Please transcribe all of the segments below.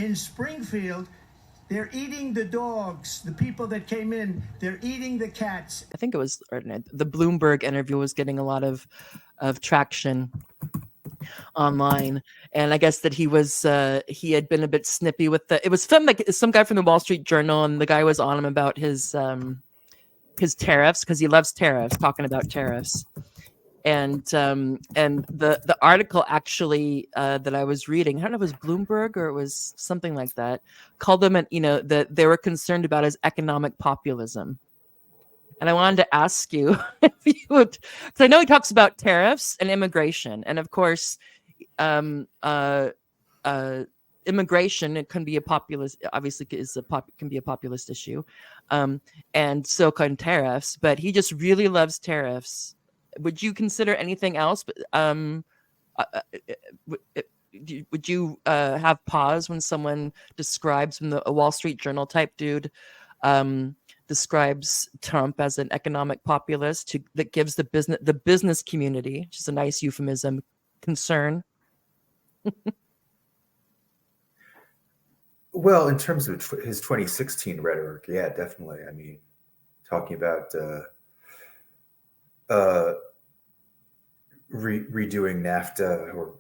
in Springfield, they're eating the dogs. The people that came in, they're eating the cats. I think it was the Bloomberg interview was getting a lot of traction online, and I guess that he had been a bit snippy with it was from like some guy from the Wall Street Journal, and the guy was on him about his tariffs, because he loves tariffs, talking about tariffs. And the article actually that I was reading, I don't know if it was Bloomberg or it was something like that, called them that they were concerned about his economic populism. And I wanted to ask you if you would, because I know he talks about tariffs and immigration, and of course, um, uh, immigration, it can be a populist, obviously can be a populist issue, and so can tariffs. But he just really loves tariffs. Would you consider anything else? But uh, uh, would you have pause when someone describes, when a Wall Street Journal type dude describes Trump as an economic populist that gives the business community, which is a nice euphemism, concern? Well, in terms of his 2016 rhetoric, yeah, definitely. I mean, talking about redoing NAFTA or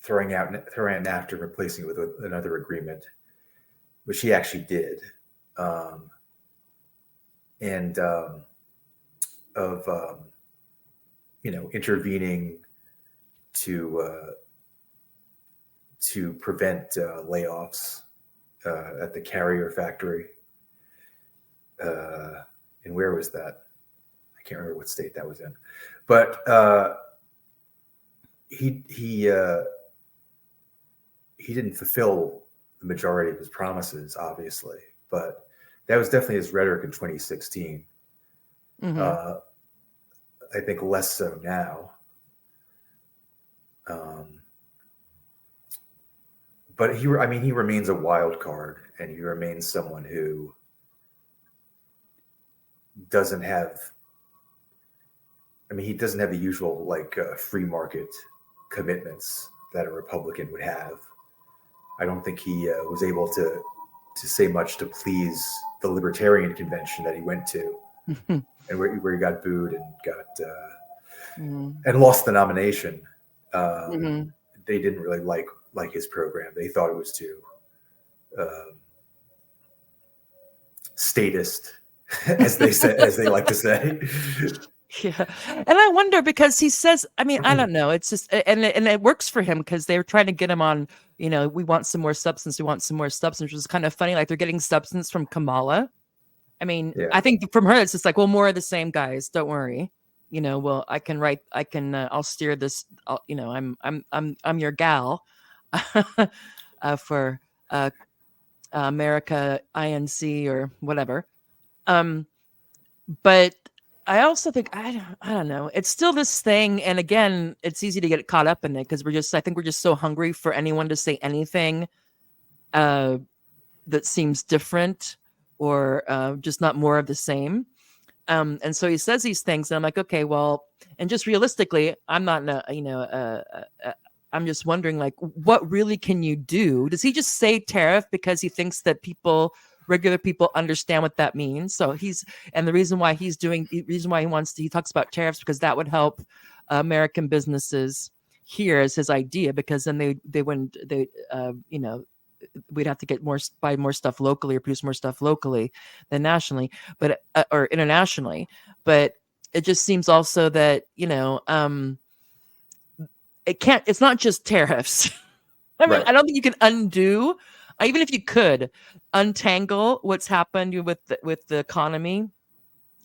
throwing out NAFTA and replacing it with another agreement, which he actually did, and of intervening to prevent layoffs at the Carrier factory. And where was that? I can't remember what state that was in, but he didn't fulfill the majority of his promises, obviously, but that was definitely his rhetoric in 2016. Mm-hmm. I think less so now. But he remains a wild card, and he remains someone who doesn't have. I mean, he doesn't have the usual free market commitments that a Republican would have. I don't think he was able to say much to please the Libertarian convention that he went to, and where he got booed and got and lost the nomination. They didn't really like his program. They thought it was too statist, as they like to say. Yeah, and I wonder, because he says, I mean, I don't know. It's just, and it works for him, because they were trying to get him on. We want some more substance. We want some more substance, which is kind of funny. Like, they're getting substance from Kamala. I mean, yeah. I think from her, it's just like, well, more of the same, guys. Don't worry. Well, I'll steer this. I'm your gal for America INC or whatever. But I also think, I don't know. It's still this thing, and again, it's easy to get caught up in it, because I think we're just so hungry for anyone to say anything that seems different, or just not more of the same. And so he says these things, and I'm like, okay, well, and just realistically, I'm not, I'm just wondering, like, what really can you do? Does he just say tariff because he thinks that regular people understand what that means? So the reason why he talks about tariffs, because that would help American businesses here, is his idea, because then they wouldn't, we'd have to buy more stuff locally, or produce more stuff locally than nationally, but or internationally. But it just seems also that it's not just tariffs. I mean, right. I don't think you can undo, even if you could untangle what's happened with the economy,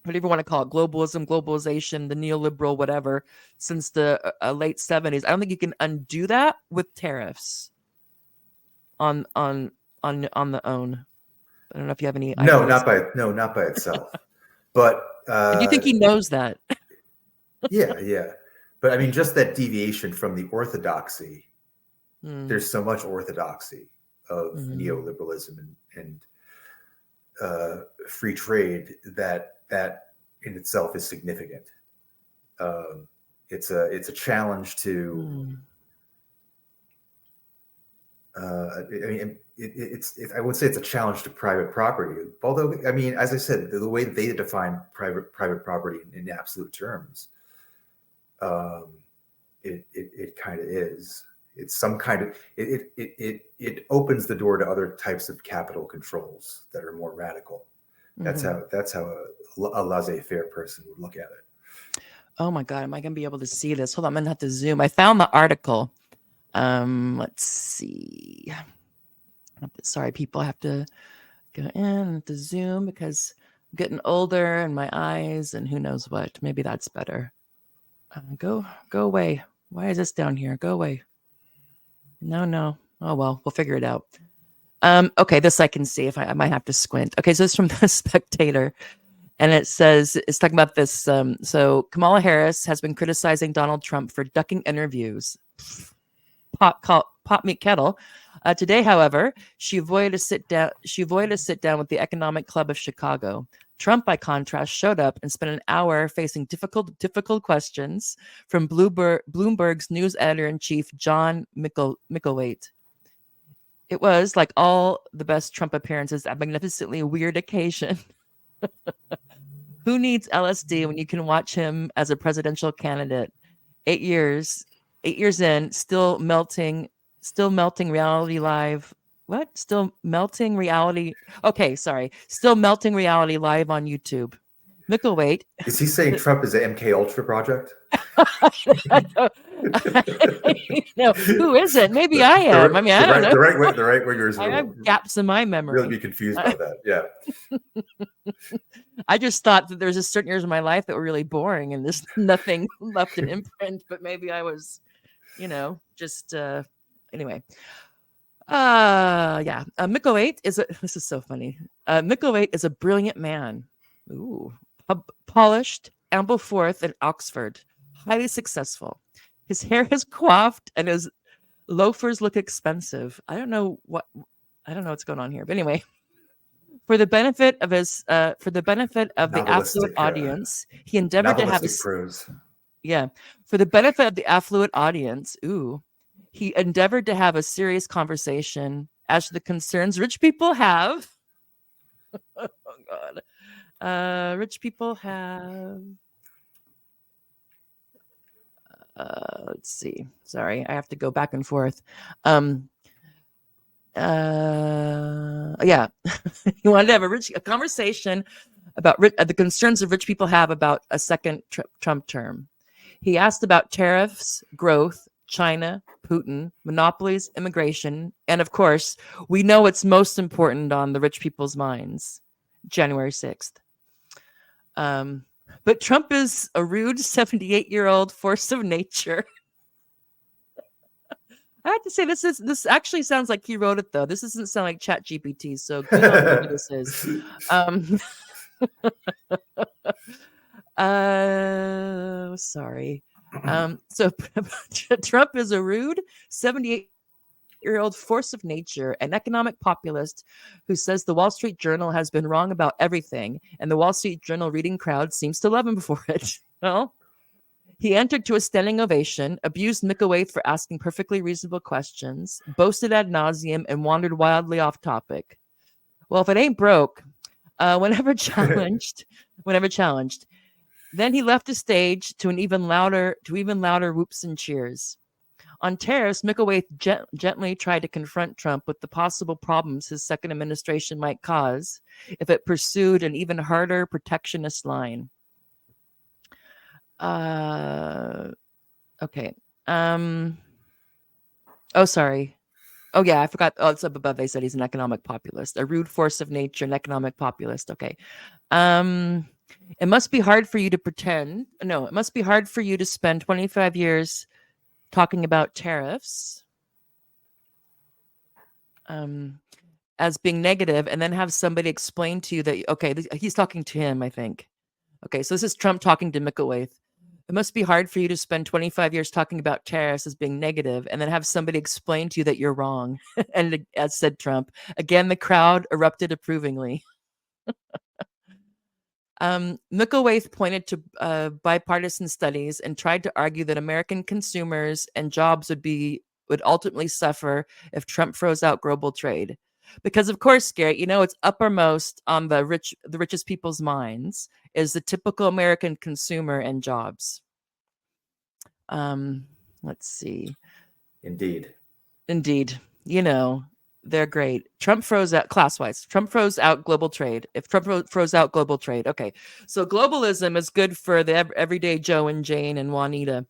whatever you want to call it, globalism, globalization, the neoliberal, whatever, since the late 70s. I don't think you can undo that with tariffs on the own. I don't know if you have any ideas. Not by itself. But do you think he knows that? Yeah. But I mean, just that deviation from the orthodoxy. There's so much orthodoxy of neoliberalism and free trade that in itself is significant. It's a challenge to I mean, I would say it's a challenge to private property. Although, I mean, as I said, the way they define private property in absolute terms, it kind of is. It's some kind of it opens the door to other types of capital controls that are more radical. That's how a laissez-faire person would look at it. Oh my God, am I gonna be able to see this? Hold on, I'm gonna have to zoom. I found the article. Let's see. Sorry, people, I have to go in to zoom because I'm getting older and my eyes and who knows what. Maybe that's better. Go away. Why is this down here? Go away. No. Oh well, we'll figure it out. Okay, this I can see. If I might have to squint. Okay, so it's from the Spectator. And it says, it's talking about this. So Kamala Harris has been criticizing Donald Trump for ducking interviews. Pot meat kettle. Today, however, she avoided a sit down with the Economic Club of Chicago. Trump, by contrast, showed up and spent an hour facing difficult questions from Bloomberg's news editor-in-chief, John Micklethwait. It was, like all the best Trump appearances, a magnificently weird occasion. Who needs LSD when you can watch him as a presidential candidate? 8 years in, still melting reality live. What? Still melting reality. Okay, sorry. Still melting reality live on YouTube. Micklethwait. Is he saying Trump is an MK Ultra project? No, who isn't? Maybe I am. I mean, I don't know. The right wingers. I have gaps in my memory. Really be confused by that. Yeah. I just thought that there's a certain years of my life that were really boring and there's nothing left in imprint. But maybe I was, just anyway. Yeah. Micklethwait this is so funny. Micklethwait is a brilliant man. Ooh. Polished, Ampleforth in Oxford, highly successful. His hair is coiffed and his loafers look expensive. I don't know what's going on here, but anyway, for the benefit of the affluent audience, he endeavored to have prose. Yeah, for the benefit of the affluent audience, he endeavored to have a serious conversation as to the concerns rich people have. Oh God. Rich people have let's see. Sorry, I have to go back and forth. Yeah. He wanted to have a conversation about the concerns of rich people have about a second Trump term. He asked about tariffs, growth, China, Putin, monopolies, immigration, and of course, we know what's most important on the rich people's minds, January 6th. But Trump is a rude 78-year-old force of nature. I have to say, this actually sounds like he wrote it, though. This doesn't sound like ChatGPT, so good on whoever this is. Sorry. So Trump is a rude 78-year-old force of nature, an economic populist who says the Wall Street Journal has been wrong about everything, and the Wall Street Journal reading crowd seems to love him for it. Well, he entered to a standing ovation, abused Micklethwait for asking perfectly reasonable questions, boasted ad nauseum, and wandered wildly off topic. Well, if it ain't broke, whenever challenged, then he left the stage to even louder whoops and cheers. On tariffs, Micklethwait gently tried to confront Trump with the possible problems his second administration might cause if it pursued an even harder protectionist line. Okay. Sorry. Oh, yeah, I forgot. Oh, it's up above. They said he's an economic populist, a rude force of nature, an economic populist. Okay. It must be hard for you to pretend. No, it must be hard for you to spend 25 years talking about tariffs as being negative and then have somebody explain to you that, okay, he's talking to him, I think. Okay, so this is Trump talking to Micklethwait. It must be hard for you to spend 25 years talking about tariffs as being negative and then have somebody explain to you that you're wrong. And as said Trump, again, the crowd erupted approvingly. Micklethwait pointed to bipartisan studies and tried to argue that American consumers and jobs would be would ultimately suffer if Trump froze out global trade. Because of course, Garrett, it's uppermost on the richest people's minds is the typical American consumer and jobs. Let's see. Indeed. They're great. Trump froze out class-wise. Trump froze out global trade. If Trump froze out global trade, okay. So globalism is good for the everyday Joe and Jane and Juanita.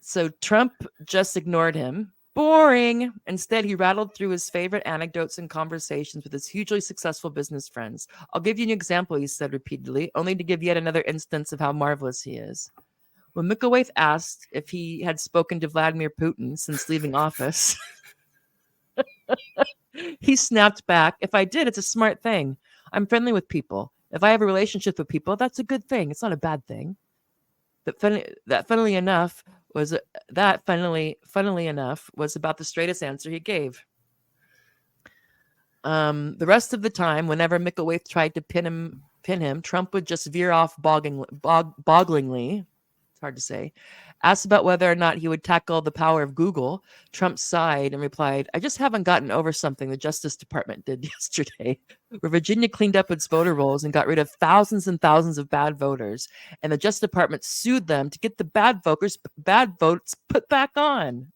So Trump just ignored him. Boring. Instead, he rattled through his favorite anecdotes and conversations with his hugely successful business friends. I'll give you an example, he said repeatedly, only to give yet another instance of how marvelous he is. When Micklethwait asked if he had spoken to Vladimir Putin since leaving office, he snapped back, "If I did, it's a smart thing. I'm friendly with people. If I have a relationship with people, that's a good thing. It's not a bad thing." Funnily enough, was about the straightest answer he gave. The rest of the time, whenever Micklethwait tried to pin him, Trump would just veer off bogglingly. It's hard to say. Asked about whether or not he would tackle the power of Google, Trump sighed and replied, "I just haven't gotten over something the Justice Department did yesterday, where Virginia cleaned up its voter rolls and got rid of thousands and thousands of bad voters, and the Justice Department sued them to get the bad votes put back on."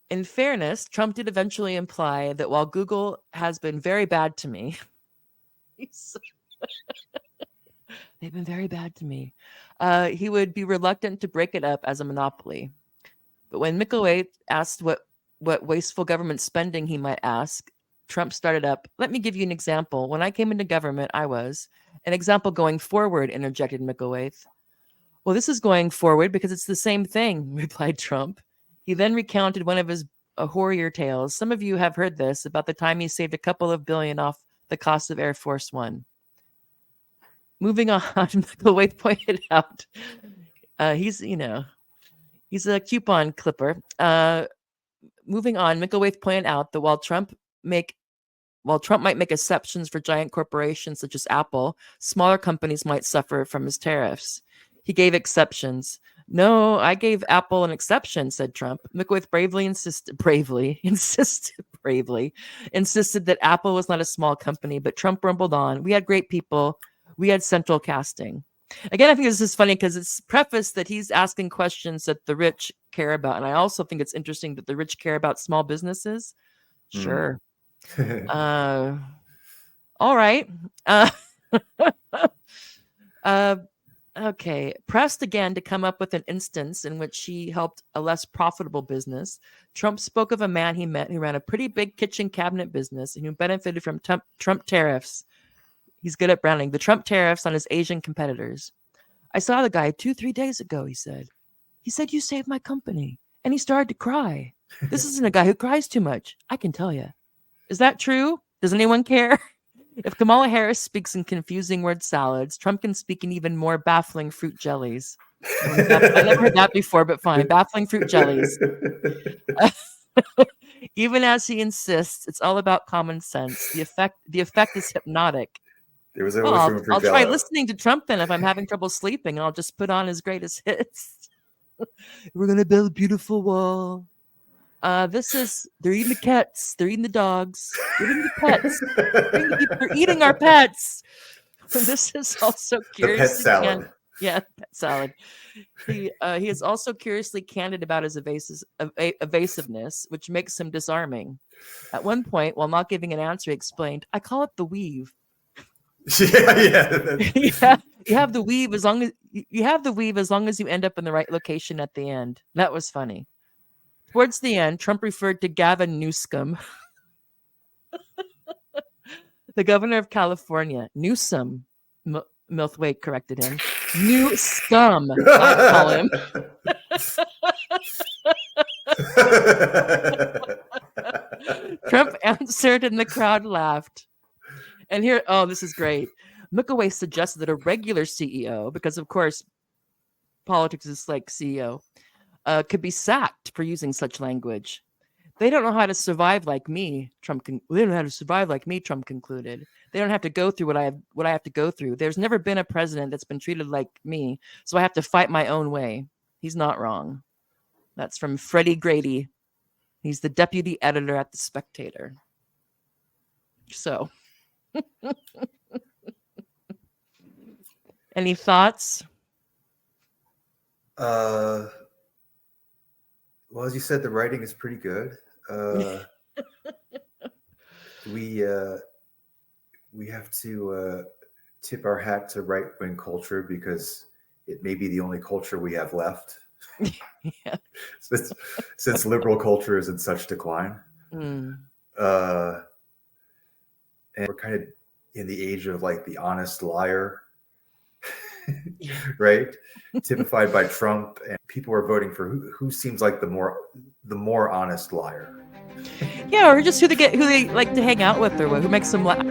In fairness, Trump did eventually imply that while Google has been very bad to me, they've been very bad to me, he would be reluctant to break it up as a monopoly. But when Micklethwait asked what wasteful government spending he might ask, Trump started up, "Let me give you an example. When I came into government, I was..." "An example going forward," interjected Micklethwait. "Well, this is going forward because it's the same thing," replied Trump. He then recounted one of his horror tales. Some of you have heard this, about the time he saved a couple of billion off the cost of Air Force One. Moving on, Micklethwait pointed out, he's a coupon clipper. Moving on, Micklethwait pointed out that while Trump might make exceptions for giant corporations such as Apple, smaller companies might suffer from his tariffs. He gave exceptions. "No, I gave Apple an exception," said Trump. Micklethwait insisted that Apple was not a small company, but Trump rumbled on. "We had great people. We had central casting." Again, I think this is funny because it's prefaced that he's asking questions that the rich care about. And I also think it's interesting that the rich care about small businesses. Sure. All right. Okay. Pressed again to come up with an instance in which he helped a less profitable business, Trump spoke of a man he met who ran a pretty big kitchen cabinet business and who benefited from Trump tariffs. He's good at branding. The Trump tariffs on his Asian competitors. "I saw the guy 2-3 days ago," he said. "He said, 'You saved my company.' And he started to cry. This isn't a guy who cries too much, I can tell you. Is that true? Does anyone care?" If Kamala Harris speaks in confusing word salads, Trump can speak in even more baffling fruit jellies. I never heard that before, but fine. Baffling fruit jellies. Even as he insists, it's all about common sense. The effect is hypnotic. There was I'll try listening to Trump then if I'm having trouble sleeping, and I'll just put on his greatest hits. "We're going to build a beautiful wall. They're eating the cats. They're eating the dogs. They're eating the pets. They're eating our pets." This is also curious. The pet salad. Yeah, pet salad. He is also curiously candid about his evasiveness, which makes him disarming. At one point, while not giving an answer, he explained, "I call it the weave." Yeah. You have the weave as long as you end up in the right location at the end. That was funny. Towards the end, Trump referred to Gavin Newsom, the governor of California. Newsom, Micklethwait corrected him. "New scum," I call him. Trump answered and the crowd laughed. And here, this is great. Micklethwait suggested that a regular CEO, because of course, politics is like CEO, could be sacked for using such language. "They don't know how to survive like me," Trump concluded. "They don't have to go through what I have to go through. There's never been a president that's been treated like me, so I have to fight my own way." He's not wrong. That's from Freddie Grady. He's the deputy editor at The Spectator. So, any thoughts? Well, as you said, the writing is pretty good. We have to tip our hat to right-wing culture because it may be the only culture we have left. Yeah. since liberal culture is in such decline. Mm. And we're kind of in the age of like the honest liar, right? Typified by Trump, and people are voting for who seems like the more honest liar. Yeah, or just who they like to hang out with, or who makes them laugh.